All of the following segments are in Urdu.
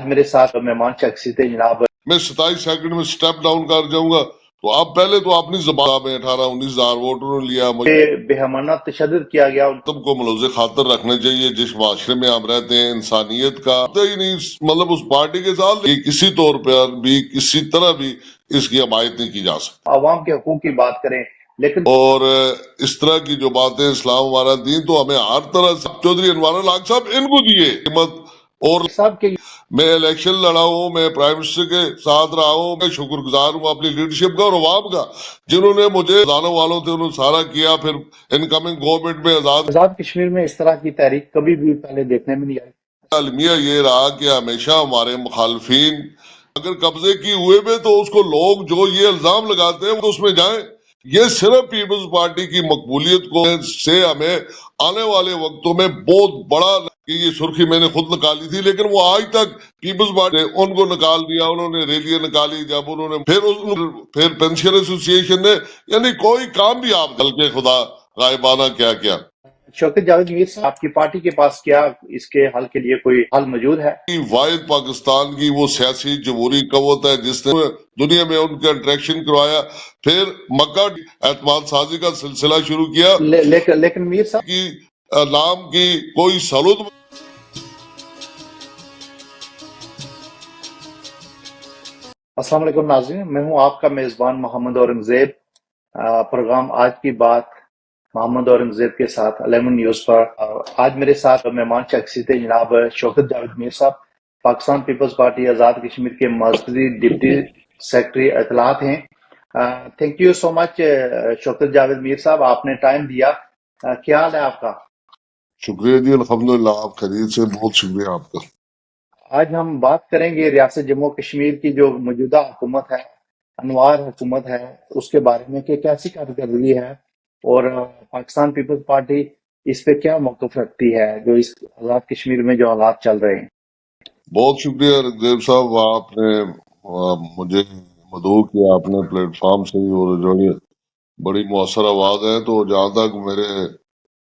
میرے ساتھ مہمان شخصی تھے جناب میں 27 سیکنڈ میں سٹیپ ڈاؤن کر جاؤں گا. تو اب پہلے تو اپنی زبان میں 18-19 ہزار ووٹوں نے لیا. بےحمانہ تشدد کیا گیا. تم کو ملوث خاطر رکھنے چاہیے جس معاشرے میں ہم رہتے ہیں. انسانیت کا ہی نہیں، مطلب اس پارٹی کے ساتھ کسی طور پر بھی کسی طرح بھی اس کی حمایت نہیں کی جا سکتی. عوام کے حقوق کی بات کریں لیکن اور اس طرح کی جو باتیں اسلام ہمارا دین تو ہمیں ہر طرح سے چودھری انوار الحق صاحب ان کو دیے قیمت. اور صاحب کے میں الیکشن لڑا ہوں، میں پرائم منسٹر کے ساتھ رہا ہوں، میں شکر گزار ہوں اپنی لیڈرشپ کا اور عوام کا جنہوں نے مجھے جاننے والوں تھے انہوں نے سارا کیا. پھر انکمنگ گورنمنٹ میں آزاد کشمیر میں اس طرح کی تحریک کبھی بھی پہلے دیکھنے میں نہیں آئی. المیہ یہ رہا کہ ہمیشہ ہمارے مخالفین اگر قبضے کی ہوئے میں تو اس کو لوگ جو یہ الزام لگاتے ہیں وہ اس میں جائیں. یہ صرف پیپلز پارٹی کی مقبولیت کو سے ہمیں آنے والے وقتوں میں بہت بڑا کہ یہ سرخی میں نے خود نکالی تھی، لیکن وہ آج تک پیپلز پارٹی ان کو نکال دیا. انہوں نے ریلیاں نکالی، جب انہوں نے پھر پینشن ایسوسی ایشن نے، یعنی کوئی کام بھی آپ دل کے خدا غائبانہ کیا کیا. شوکت جاوید میر صاحب آپ کی پارٹی کے پاس کیا اس کے حل کے لیے کوئی حل موجود ہے؟ واحد پاکستان کی وہ سیاسی جمہوری قوت ہے جس نے دنیا میں ان کا انٹریکشن کروایا، پھر مکہ اعتماد سازی کا سلسلہ شروع کیا. لیکن میر صاحب کی نام کی کوئی سلوت. السلام علیکم ناظرین، میں ہوں آپ کا میزبان محمد اورنگزیب. پروگرام آج کی بات محمد اورنگزیب کے ساتھ 11 نیوز پر. آج میرے ساتھ مہمان شخصی تھے جناب شوکت جاوید میر صاحب، پاکستان پیپلز پارٹی آزاد کشمیر کے مرکزی ڈپٹی سیکرٹری اطلاعات ہیں. تھینک یو سو مچ شوکت جاوید میر صاحب، آپ نے ٹائم دیا. کیا حال ہے آپ کا؟ شکریہ جی، الحمدللہ آپ خیریت سے، بہت شکریہ آپ کا. آج ہم بات کریں گے ریاست جموں کشمیر کی جو موجودہ حکومت ہے، انوار حکومت ہے، اس کے بارے میں کہ کیسی کارکردگی ہے اور پاکستان پیپلز پارٹی اس پہ کیا موقف رکھتی ہے جو اس آزاد کشمیر میں جو حالات چل رہے ہیں. بہت شکریہ رنگزیب صاحب، آپ نے مجھے مدعو کیا اپنے پلیٹ فارم سے، اور جو یہ بڑی مؤثر آواز ہے. تو جہاں تک میرے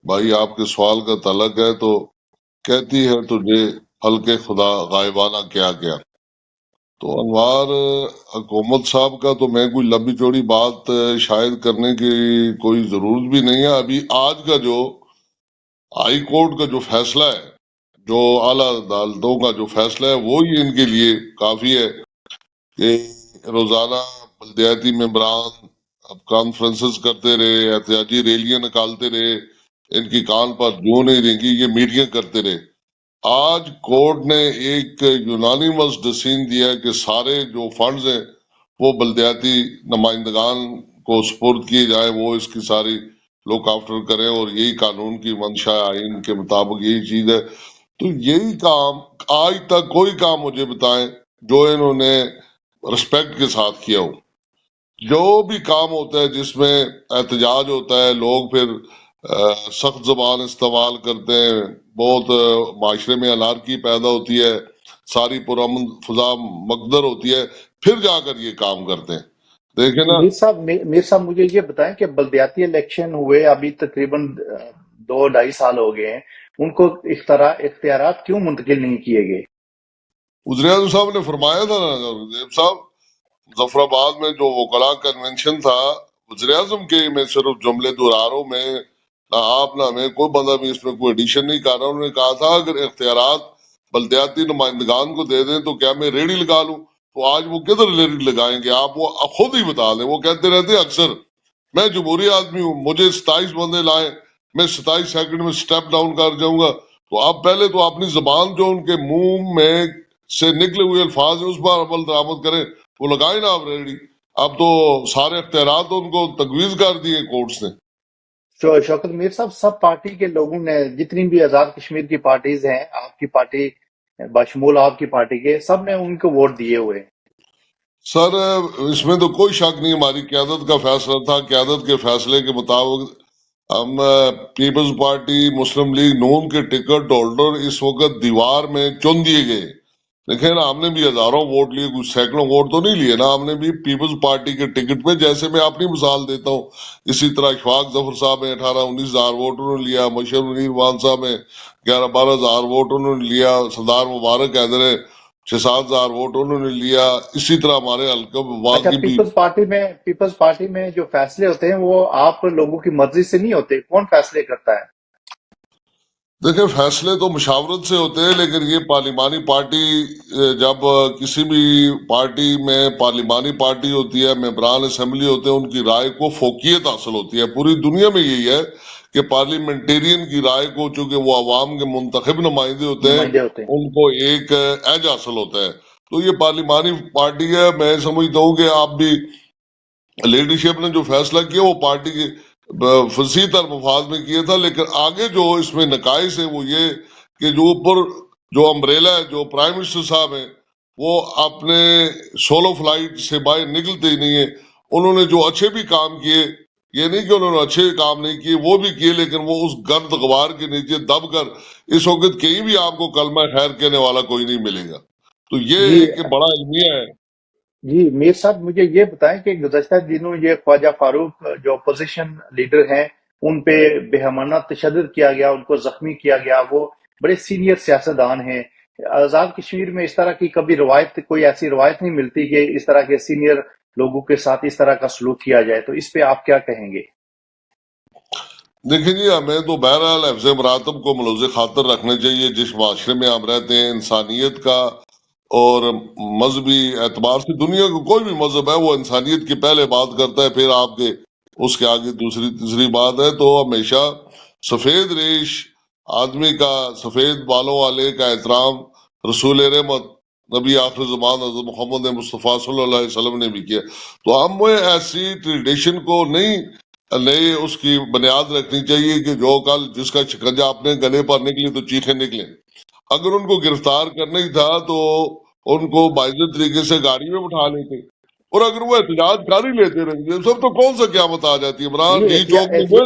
بھائی آپ کے سوال کا تعلق ہے تو کہتی ہے تجھے حلقے خدا غائبانہ کیا کیا. تو انوار حکومت صاحب کا تو میں کوئی لمبی چوڑی بات شاید کرنے کی کوئی ضرورت بھی نہیں ہے. ابھی آج کا جو ہائی کورٹ کا جو فیصلہ ہے، جو اعلیٰ عدالتوں کا جو فیصلہ ہے، وہی ان کے لیے کافی ہے کہ روزانہ بلدیاتی ممبران اب کانفرنسز کرتے رہے، احتجاجی ریلیاں نکالتے رہے، ان کی کان پر جو نہیں رہیں گی، یہ میٹنگیں کرتے رہے. آج کورٹ نے ایک یونانیمس ڈسیژن دیا ہے کہ سارے جو فنڈز ہیں وہ بلدیاتی نمائندگان کو سپرد کیے جائیں، وہ اس کی ساری لوک آفٹر کریں، اور یہی قانون کی منشا آئین کے مطابق یہی چیز ہے. تو یہی کام آج تک کوئی کام مجھے بتائیں جو انہوں نے رسپیکٹ کے ساتھ کیا ہو. جو بھی کام ہوتا ہے جس میں احتجاج ہوتا ہے، لوگ پھر سخت زبان استعمال کرتے ہیں، بہت معاشرے میں انارکی پیدا ہوتی ہے، ساری پرامن فضا مقدر ہوتی ہے، پھر جا کر یہ کام کرتے ہیں. دیکھیں نا میر صاحب مجھے یہ بتائیں کہ بلدیاتی الیکشن ہوئے ابھی تقریباً 2-2.5 سال ہو گئے ہیں، ان کو اختیارات کیوں منتقل نہیں کیے گئے؟ وزیر اعظم صاحب نے فرمایا تھا نا زیب صاحب، ظفر آباد میں جو وکلاء کنونشن تھا، وزیر اعظم کے میں صرف جملے دہرا رہا ہوں، میں نہ آپ نہ میں کوئی بندہ بھی اس میں کوئی ایڈیشن نہیں کر رہا. انہوں نے کہا تھا اگر اختیارات بلدیاتی نمائندگان کو دے دیں تو کیا میں ریڑھی لگا لوں؟ تو آج وہ کدھر ریڑھی لگائیں گے؟ آپ وہ خود ہی بتا دیں. وہ کہتے رہتے اکثر میں جمہوری آدمی ہوں، مجھے 27 بندے لائیں، میں 27 سیکنڈ میں سٹیپ ڈاؤن کر جاؤں گا. تو آپ پہلے تو اپنی زبان جو ان کے منہ میں سے نکلے ہوئے الفاظ ہیں اس پر عمل درآمد کریں، وہ لگائیں نا آپ ریڑھی. اب تو سارے اختیارات ان کو تجویز کر دیے کورٹس نے. شوکت میر صاحب، سب پارٹی کے لوگوں نے، جتنی بھی آزاد کشمیر کی پارٹیز ہیں، آپ کی پارٹی بشمول آپ کی پارٹی کے، سب نے ان کو ووٹ دیے ہوئے. سر اس میں تو کوئی شک نہیں، ہماری قیادت کا فیصلہ تھا. قیادت کے فیصلے کے مطابق ہم پیپلز پارٹی مسلم لیگ نون کے ٹکٹ ہولڈر اس وقت دیوار میں چن دیے گئے. دیکھیں نا، ہم نے بھی ہزاروں ووٹ لیے، کچھ سینکڑوں ووٹ تو نہیں لیے نا. ہم نے بھی پیپلز پارٹی کے ٹکٹ پہ، جیسے میں اپنی مثال دیتا ہوں، اسی طرح اشفاق ظفر صاحب نے 18-19 ہزار ووٹ انہوں نے لیا، مشر منیر وان صاحب نے 11-12 ہزار ووٹ انہوں نے لیا، سردار مبارک حیدر 6-7 ہزار ووٹ انہوں نے لیا. اسی طرح ہمارے حلقہ اچھا، باقی بھی. پیپلز پارٹی میں جو فیصلے ہوتے ہیں وہ آپ لوگوں کی مرضی سے نہیں ہوتے، کون فیصلے کرتا ہے؟ دیکھیں فیصلے تو مشاورت سے ہوتے ہیں، لیکن یہ پارلیمانی پارٹی جب کسی بھی پارٹی میں پارلیمانی پارٹی ہوتی ہے، ممبران اسمبلی ہوتے ہیں، ان کی رائے کو فوقیت حاصل ہوتی ہے. پوری دنیا میں یہی ہے کہ پارلیمنٹیرین کی رائے کو، چونکہ وہ عوام کے منتخب نمائندے ہوتے ہیں، نمائندے ہوتے ہیں۔ ان کو ایک ایج حاصل ہوتا ہے. تو یہ پارلیمانی پارٹی ہے. میں سمجھتا ہوں کہ آپ بھی لیڈرشپ نے جو فیصلہ کیا وہ پارٹی کے فصیح تر مفاد میں کیا تھا، لیکن آگے جو اس میں نقائص ہے وہ یہ کہ جو اوپر جو امبریلا ہے، جو پرائم منسٹر صاحب ہیں، وہ اپنے سولو فلائٹ سے باہر نکلتے ہی نہیں ہیں. انہوں نے جو اچھے بھی کام کیے، یہ نہیں کہ انہوں نے اچھے کام نہیں کیے، وہ بھی کیے، لیکن وہ اس گرد غبار کے نیچے دب کر اس وقت کہیں بھی آپ کو کلمہ خیر کہنے والا کوئی نہیں ملے گا. تو یہ جی ایک بڑا المیہ ہے. جی، میر صاحب مجھے یہ بتائیں کہ گزشتہ دنوں یہ خواجہ فاروق جو اپوزیشن لیڈر ہیں ان پہ بےحمانہ تشدد کیا گیا، ان کو زخمی کیا گیا، وہ بڑے سینئر سیاستدان ہیں. آزاد کشمیر میں اس طرح کی کبھی کوئی ایسی روایت نہیں ملتی کہ اس طرح کے سینئر لوگوں کے ساتھ اس طرح کا سلوک کیا جائے، تو اس پہ آپ کیا کہیں گے؟ دیکھیں جی، ہمیں تو بہرحال حفظ مراتب کو ملوث خاطر رکھنا چاہیے. جس معاشرے میں ہم رہتے ہیں، انسانیت کا اور مذہبی اعتبار سے دنیا کا کوئی بھی مذہب ہے وہ انسانیت کی پہلے بات کرتا ہے، پھر آپ کے اس کے آگے دوسری تیسری بات ہے. تو ہمیشہ سفید ریش آدمی کا، سفید بالوں والے کا احترام رسول رحمت نبی آخر زمان حضرت محمد مصطفیٰ صلی اللہ علیہ وسلم نے بھی کیا. تو ہم ایسی ٹریڈیشن کو نہیں اس کی بنیاد رکھنی چاہیے کہ جو کل جس کا شکنجہ اپنے گلے پر نکلی تو چیخیں نکلیں. اگر ان کو گرفتار کرنا ہی تھا تو ان کو باعزت طریقے سے گاڑی میں بٹھا لیتے، اور اگر وہ احتجاج کر ہی لیتے رنگے سب تو کون سا قیامت آ جاتی ہے. عمران جی، ڈی چوک میں وہ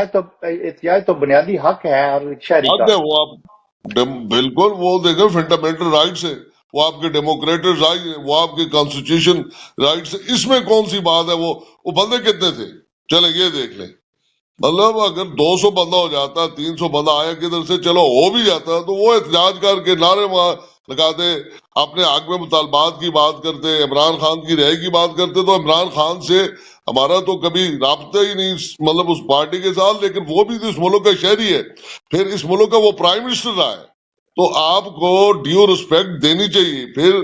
تھا. احتجاج تو بنیادی حق ہے ہر شہری حق کا۔ ہے وہ. آپ بالکل وہ دیکھیں فنڈامنٹل رائٹس ہے، وہ آپ کے ڈیموکریٹک رائٹ ہے، وہ آپ کے کانسٹیٹیوشن رائٹس ہے. اس میں کون سی بات ہے؟ وہ بندے کتنے تھے چلیں یہ دیکھ لیں. مطلب اگر 200 بندہ ہو جاتا، 300 بندہ آیا کدھر سے، چلو ہو بھی جاتا تو وہ احتجاج کر کے نعرے وہاں لگاتے، اپنے حق میں مطالبات کی بات کرتے، عمران خان کی رہائی کی بات کرتے. تو عمران خان سے ہمارا تو کبھی رابطہ ہی نہیں مطلب اس پارٹی کے ساتھ، لیکن وہ بھی تو اس ملک کا شہری ہے، پھر اس ملک کا وہ پرائم منسٹر رہا ہے. تو آپ کو ڈیو رسپیکٹ دینی چاہیے. پھر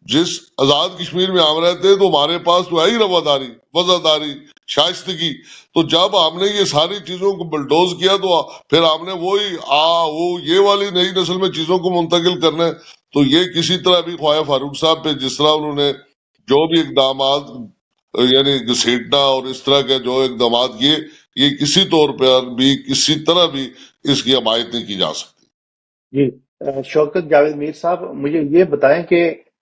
جس آزاد کشمیر میں ہم رہتے ہیں تو ہمارے پاس تو ہے ہی رواداری، وفاداری، شائستگی. تو جب ہم نے یہ ساری چیزوں کو بلڈوز کیا تو پھر ہم نے وہی وہ یہ والی نئی نسل میں چیزوں کو منتقل کرنا ہے. تو یہ کسی طرح بھی خواجہ فاروق صاحب پہ جس طرح انہوں نے جو بھی اقدامات یعنی گھسیٹنا اور اس طرح کے جو اقدامات کیے، یہ کسی طور پر بھی کسی طرح بھی اس کی حمایت نہیں کی جا سکتی. جی، شوکت جاوید میر صاحب مجھے یہ بتائیں کہ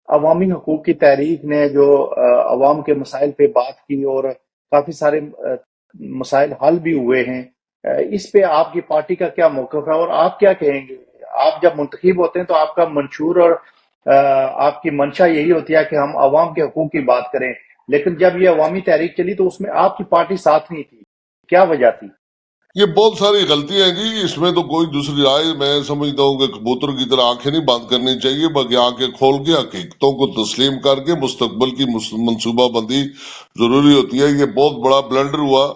عوامی حقوق کی تحریک نے جو عوام کے مسائل پہ بات کی اور کافی سارے مسائل حل بھی ہوئے ہیں، اس پہ آپ کی پارٹی کا کیا موقف ہے اور آپ کیا کہیں گے؟ آپ جب منتخب ہوتے ہیں تو آپ کا منشور اور آپ کی منشا یہی ہوتی ہے کہ ہم عوام کے حقوق کی بات کریں، لیکن جب یہ عوامی تحریک چلی تو اس میں آپ کی پارٹی ساتھ نہیں تھی، کیا وجہ تھی؟ یہ بہت ساری غلطیاں ہیں جی. اس میں تو کوئی دوسری رائے میں سمجھتا ہوں کہ کبوتر کی طرح آنکھیں نہیں بند کرنی چاہیے، بلکہ آنکھیں کھول کے حقیقتوں کو تسلیم کر کے مستقبل کی منصوبہ بندی ضروری ہوتی ہے. یہ بہت بڑا بلنڈر ہوا،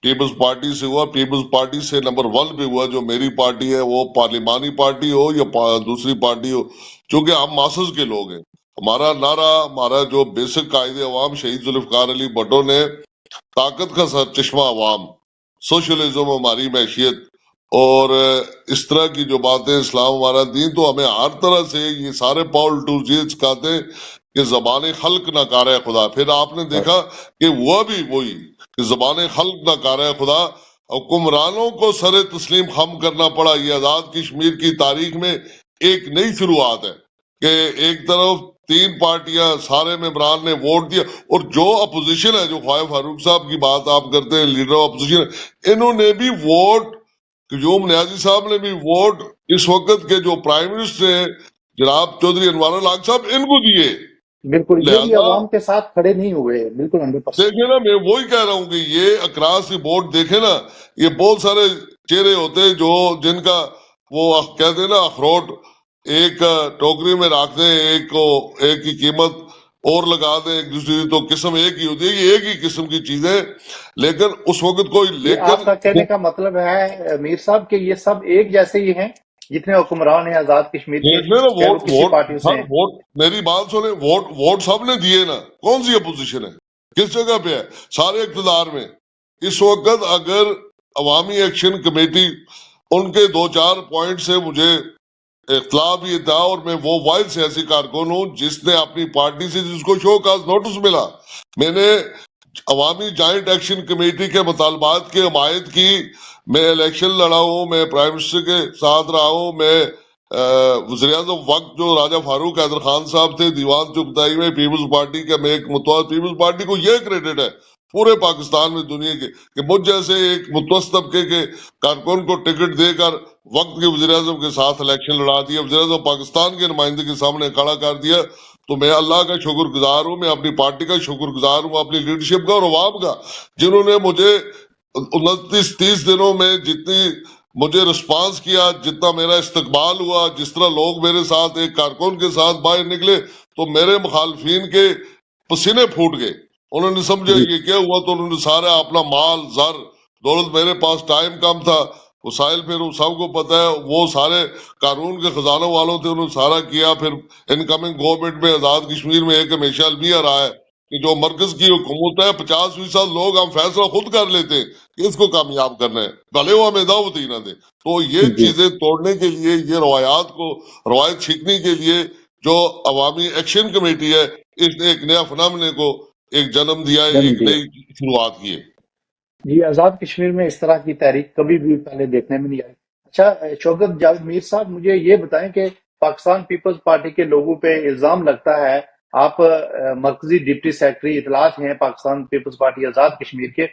پیپلز پارٹی سے ہوا. پیپلز پارٹی سے نمبر 1 پہ ہوا جو میری پارٹی ہے، وہ پارلیمانی پارٹی ہو یا دوسری پارٹی ہو، چونکہ ہم ماسز کے لوگ ہیں. ہمارا نعرہ، ہمارا جو بیسک قائد عوام شہید ذوالفقار علی بھٹو نے طاقت کا سر چشمہ عوام، سوشلزم ہماری معیشت اور اس طرح کی جو باتیں، اسلام ہمارا دین، تو ہمیں ہر طرح سے یہ سارے پاول ٹولز یہ سکھاتے ہیں کہ زبان خلق نہ کار خدا. پھر آپ نے دیکھا کہ وہ بھی وہی کہ زبان خلق نہ کار خدا. حکمرانوں کو سر تسلیم خم کرنا پڑا. یہ آزاد کشمیر کی تاریخ میں ایک نئی شروعات ہے کہ ایک طرف 3 پارٹیاں سارے ممبران نے ووٹ دیا، اور جو اپوزیشن ہے، جو خواجہ فاروق صاحب کی بات آپ کرتے ہیں لیڈر آف اپوزیشن، انہوں نے بھی ووٹ، قیوم نیازی صاحب نے بھی ووٹ اس وقت کے جو پرائم منسٹر ہیں جناب چودھری انوار الحق صاحب، ان کو دیے. بالکل، یہ بھی لہذا عوام کے ساتھ کھڑے نہیں ہوئے، بالکل 100%۔ دیکھیں نا، میں وہی کہہ رہا ہوں کہ یہ اکراس بورڈ دیکھیں نا، یہ بہت سارے چہرے ہوتے ہیں جو جن کا وہ کہتے ہیں نا اخروٹ ایک ٹوکری میں رکھ دیں، ایک کی قیمت اور لگا دیں ایک دوسری، تو قسم ایک ہی ہوتی ہے، یہ ایک ہی قسم کی چیزیں، لیکن اس وقت کوئی یہ آپ کا کہنے کا مطلب ہے میر صاحب کہ یہ سب ایک جیسے ہی ہیں، جتنے حکمران ہیں آزاد کشمیر کے، دیکھ لیں نا، چاہے وہ کسی پارٹی سے سر ہیں؟ ووٹ، میری بات سنیں، ووٹ سب نے دیے نا، کون سی اپوزیشن ہے، کس جگہ پہ ہے؟ سارے اقتدار میں۔ اس وقت اگر عوامی ایکشن کمیٹی، ان کے دو چار پوائنٹ سے مجھے اختلاف یہ تھا، اور میں وہ واحد سیاسی کارکن ہوں جس نے اپنی پارٹی سے، جس کو شو کاز نوٹس ملا، میں نے عوامی جوائنٹ ایکشن کمیٹی کے مطالبات کی حمایت کی، میں الیکشن لڑا ہوں، میں پرائم منسٹر کے ساتھ رہا ہوں، میں وزیر اعظم وقت جو راجہ فاروق حیدر خان صاحب تھے دیوان چغتائی میں پیپلز پارٹی کا، میں ایک متوسط پیپلز پارٹی کو یہ کریڈٹ ہے پورے پاکستان میں، دنیا کے، کہ مجھ جیسے ایک متوسط طبقے کے کارکن کو ٹکٹ دے کر وقت کے وزیر اعظم کے ساتھ الیکشن لڑا دیا، وزیر اعظم پاکستان کے نمائندے کے سامنے کھڑا کر دیا، تو میں اللہ کا شکر گزار ہوں، میں اپنی پارٹی کا شکر گزار ہوں، اپنی لیڈرشپ کا اور عوام کا، جنہوں نے مجھے 29-30 دنوں میں جتنی مجھے رسپانس کیا، جتنا میرا استقبال ہوا، جس طرح لوگ میرے ساتھ ایک کارکن کے ساتھ باہر نکلے، تو میرے مخالفین کے پسینے پھوٹ گئے، انہوں نے سمجھا جی یہ کیا ہوا، تو انہوں نے سارا اپنا مال زر دولت، میرے پاس ٹائم کم تھا، وسائل پھر سب کو پتا ہے، وہ سارے قانون کے خزانوں والوں تھے، انہوں نے سارا کیا۔ پھر انکمنگ گورنمنٹ میں آزاد کشمیر میں ایک ہمیشہ المیہ رہا ہے کہ جو مرکز کی حکومت ہے 50% لوگ ہم فیصلہ خود کر لیتے ہیں کہ اس کو کامیاب کرنا ہے، بھلے وہ ہمیں دعوت ہی نہ دے۔ تو یہ جی چیزیں توڑنے کے لیے، یہ روایت چھینکنے کے لیے جو عوامی ایکشن کمیٹی ہے، اس نے ایک نیا فنامنے کو ایک جنم دیا ہے، جنم ایک دیا۔ نئی شروعات کی ہے۔ جی آزاد کشمیر میں اس طرح کی تحریک کبھی بھی پہلے دیکھنے میں نہیں آئی۔ اچھا شوکت جاوید میر صاحب، مجھے یہ بتائیں کہ پاکستان پیپلز پارٹی کے لوگوں پہ الزام لگتا ہے، آپ مرکزی ڈپٹی سیکرٹری اطلاعات ہیں پاکستان پیپلز پارٹی آزاد کشمیر کے،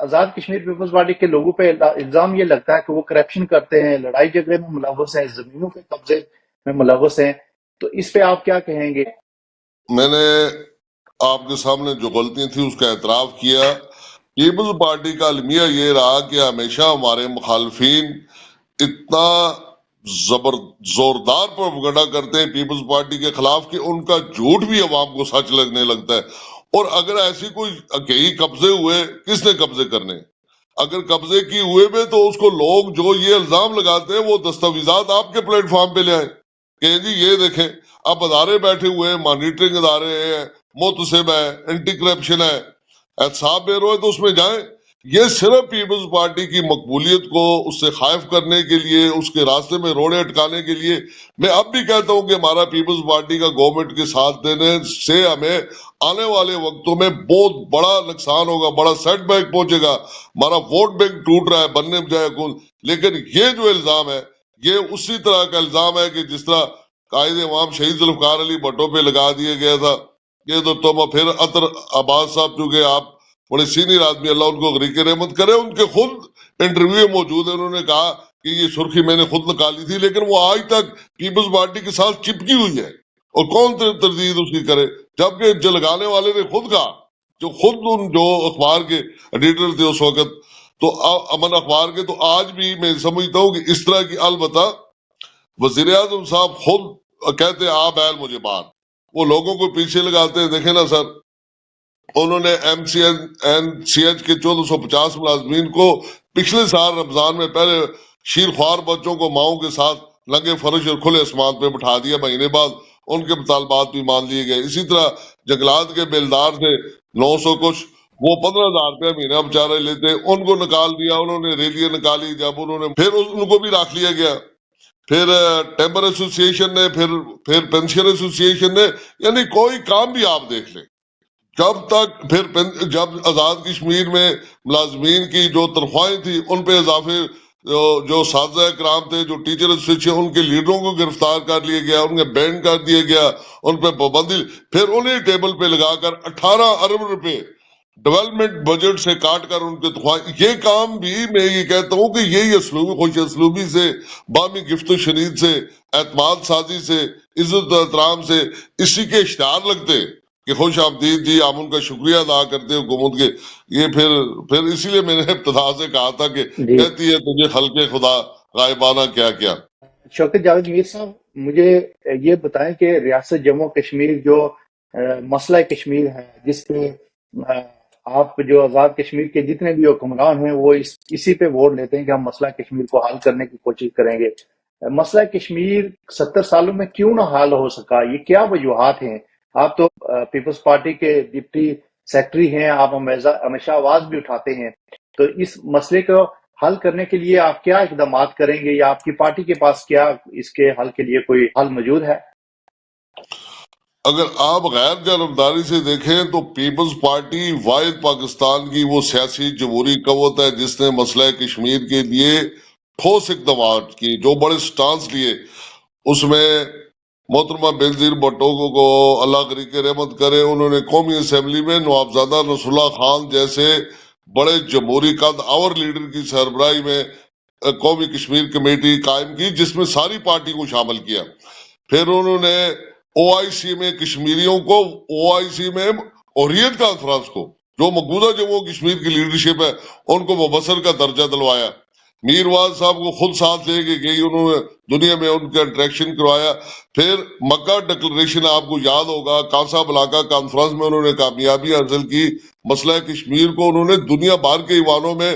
آزاد کشمیر پیپلز پارٹی کے لوگوں پہ الزام یہ لگتا ہے کہ وہ کرپشن کرتے ہیں، لڑائی جھگڑے میں ملوث ہیں، زمینوں کے قبضے میں ملوث ہیں، تو اس پہ آپ کیا کہیں گے؟ میں نے آپ کے سامنے جو غلطی تھی اس کا اعتراف کیا۔ پیپلز پارٹی کا المیہ یہ رہا کہ ہمیشہ ہمارے مخالفین اتنا زوردار پروپیگنڈا کرتے ہیں پیپلز پارٹی کے خلاف کہ ان کا جھوٹ بھی عوام کو سچ لگنے لگتا ہے۔ اور اگر ایسی کوئی کئی قبضے ہوئے، کس نے قبضے کرنے؟ اگر قبضے کی ہوئے میں تو اس کو لوگ جو یہ الزام لگاتے ہیں وہ دستاویزات آپ کے پلیٹ فارم پہ لے آئیں کہ جی یہ دیکھیں، اب ادارے بیٹھے ہوئے ہیں، مانیٹرنگ ادارے ہیں، محتسب ہے، اینٹی کرپشن ہے، احتساب بیورو ہے، تو اس میں جائیں۔ یہ صرف پیپلز پارٹی کی مقبولیت کو اس سے خائف کرنے کے لیے، اس کے راستے میں روڑے اٹکانے کے لیے۔ میں اب بھی کہتا ہوں کہ ہمارا پیپلز پارٹی کا گورنمنٹ کے ساتھ دینے سے ہمیں آنے والے وقتوں میں بہت بڑا نقصان ہوگا، بڑا سیٹ بیک پہنچے گا، ہمارا ووٹ بینک ٹوٹ رہا ہے بننے بجائے کل۔ لیکن یہ جو الزام ہے، یہ اسی طرح کا الزام ہے کہ جس طرح قائد امام شہید ذوالفقار علی بھٹو پہ لگا دیا گیا تھا، یہ تو تم پھر عطر عباس صاحب، چونکہ آپ بڑے سینئر آدمی، اللہ ان کو غریق رحمت کرے، ان کے خود انٹرویو موجود ہے، انہوں نے کہا کہ یہ سرخی میں نے خود نکالی تھی، لیکن وہ آج تک پیپلز پارٹی کے ساتھ چپکی ہوئی ہے، اور کون تردید اس کی کرے؟ جبکہ جو لگانے والے نے خود کہا، جو خود ان جو اخبار کے ایڈیٹر تھے اس وقت، تو امن اخبار کے، تو آج بھی میں سمجھتا ہوں کہ اس طرح کی، البتہ وزیر اعظم صاحب خود کہتے ہیں آپ بیل مجھے بات، وہ لوگوں کو پیچھے لگاتے ہیں۔ دیکھیں نا سر، انہوں نے MCH کے 1450 ملازمین کو پچھلے سال رمضان میں پہلے شیر خوار بچوں کو ماؤں کے ساتھ ننگے فرش اور کھلے اسمان پہ بٹھا دیا، مہینے بعد ان کے مطالبات بھی مان لیے گئے۔ اسی طرح جنگلات کے بیلدار تھے 900 کچھ، وہ 15,000 روپیہ مہینہ بچارے لیتے، ان کو نکال دیا، انہوں نے ریلیاں نکالی، جب انہوں نے پھر ان کو بھی رکھ لیا گیا۔ پھر ٹیمبر ایسوسی ایشن نے، پھر پینشن ایسوسی ایشن نے، یعنی کوئی کام بھی آپ دیکھ لیں، جب تک پھر جب آزاد کشمیر میں ملازمین کی جو تنخواہیں تھی ان پہ اضافے، جو اساتذہ کرام تھے، جو ٹیچر ایسوسیشن، ان کے لیڈروں کو گرفتار کر لیا گیا، ان کے بین کر دیا گیا، ان پہ پابندی، پھر انہیں ٹیبل پہ لگا کر 18 ارب روپے ڈیولپمنٹ بجٹ سے کاٹ کر ان کے تنخواہ۔ یہ کام بھی میں یہ کہتا ہوں کہ یہی اسلوبی، خوش اسلوبی سے، بامی گفت و شنید سے، اعتماد سازی سے، عزت و احترام سے، اسی کے اشتہار لگتے کہ خوش آمدید جی، ہم ان کا شکریہ ادا کرتے حکومت کے۔ یہ پھر اسی لیے میں نے ابتدا سے کہا تھا کہ جی کہتی ہے تجھے خلق خدا غائبانہ کیا کیا۔ شوکت جاوید میر صاحب، مجھے یہ بتائیں کہ ریاست جموں کشمیر جو مسئلہ کشمیر ہے، جس پہ آپ جو آزاد کشمیر کے جتنے بھی حکمران ہیں وہ اسی پہ ووٹ لیتے ہیں کہ ہم مسئلہ کشمیر کو حل کرنے کی کوشش کریں گے۔ مسئلہ کشمیر 70 سالوں میں کیوں نہ حل ہو سکا؟ یہ کیا وجوہات ہیں؟ آپ تو پیپلز پارٹی کے ڈپٹی سیکرٹری ہیں، آپ ہمیشہ آواز بھی اٹھاتے ہیں، تو اس مسئلے کو حل کرنے کے لیے آپ کیا اقدامات کریں گے، یا آپ کی پارٹی کے پاس کیا اس کے حل کے لیے کوئی حل موجود ہے؟ اگر آپ غیر جانبداری سے دیکھیں تو پیپلز پارٹی واحد پاکستان کی وہ سیاسی جمہوری قوت ہے جس نے مسئلہ کشمیر کے لیے ٹھوس اقدامات کی، جو بڑے سٹانس لیے۔ اس میں محترمہ بینظیر بھٹو کو اللہ غریق رحمت کرے، انہوں نے قومی اسمبلی میں نوابزادہ نصر اللہ خان جیسے بڑے جمہوری قد اور لیڈر کی سربراہی میں قومی کشمیر کمیٹی قائم کی، جس میں ساری پارٹی کو شامل کیا۔ پھر انہوں نے او آئی سی میں کشمیریوں کو، او آئی سی میں حریت کانفرنس کو، جو مقبوضہ جموں کشمیر کی لیڈرشپ ہے، ان کو مبصر کا درجہ دلوایا۔ میر واز صاحب کو خود ساتھ لے کے گئی، انہوں نے دنیا میں ان کا انٹریکشن کروایا۔ پھر مکہ ڈکلریشن آپ کو یاد ہوگا، کاسا بلاکا کانفرنس میں انہوں نے کامیابی حاصل کی، مسئلہ کشمیر کو انہوں نے دنیا بھر کے ایوانوں میں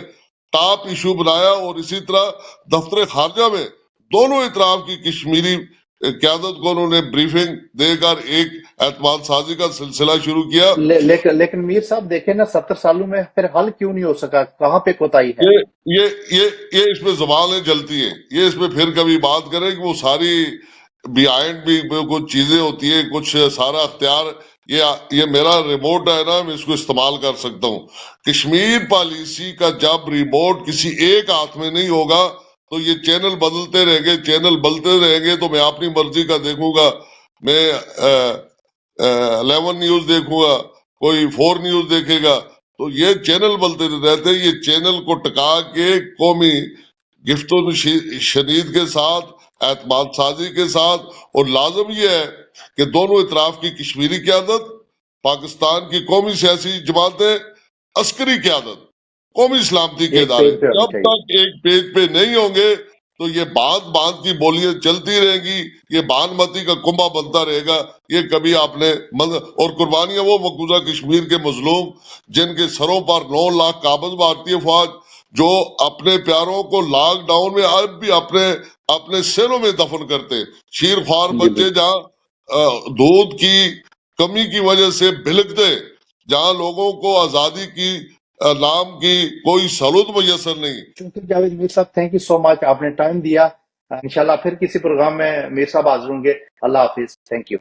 ٹاپ ایشو بنایا، اور اسی طرح دفتر خارجہ میں دونوں اطراف کی کشمیری قیادت کو انہوں نے بریفنگ دے کر ایک اعتماد سازی کا سلسلہ شروع کیا۔ لیکن میر صاحب دیکھیں نا، 70 سالوں میں پھر حل کیوں نہیں ہو سکا؟ کہاں پہ کوتاہی ہے؟ یہ اس پہ زبانیں جلتی ہیں، یہ اس پہ پھر کبھی بات کریں کہ وہ ساری بیہائنڈ بھی کچھ چیزیں ہوتی ہیں، کچھ سارا اختیار یہ میرا ریموٹ ہے نا، میں اس کو استعمال کر سکتا ہوں۔ کشمیر پالیسی کا جب ریموٹ کسی ایک ہاتھ میں نہیں ہوگا تو یہ چینل بدلتے رہیں گے، چینل بدلتے رہیں گے، تو میں اپنی مرضی کا دیکھوں گا، میں 11 نیوز دیکھوں گا، کوئی 4 نیوز دیکھے گا، تو یہ چینل بدلتے رہتے ہیں۔ یہ چینل کو ٹکا کے قومی گفت و شنید کے ساتھ، اعتماد سازی کے ساتھ، اور لازم یہ ہے کہ دونوں اطراف کی کشمیری قیادت، پاکستان کی قومی سیاسی جماعتیں، عسکری قیادت، قومی سلامتی کے ایک ادارے پیج پہ ہونی جب چاہیے۔ تک ایک پیج پہ نہیں ہوں گے تو یہ باندھ کی بولیاں چلتی رہیں گی، یہ باندھ متی کا کنبا بنتا رہے گا۔ یہ کبھی آپ نے اور قربانیاں وہ مقبوضہ کشمیر کے مظلوم جن کے سروں پر 9 لاکھ قابض بھارتی فوج، جو اپنے پیاروں کو لاک ڈاؤن میں اب بھی اپنے سینوں میں دفن کرتے، شیر خوار جی بچے جہاں دودھ کی کمی کی وجہ سے بھلکتے، جہاں لوگوں کو آزادی کی نام کی کوئی سہولت میسر نہیں۔ شکریہ جاوید میر صاحب، تھینک یو سو مچ، آپ نے ٹائم دیا۔ انشاءاللہ پھر کسی پروگرام میں میر صاحب حاضر ہوں گے۔ اللہ حافظ، تھینک یو۔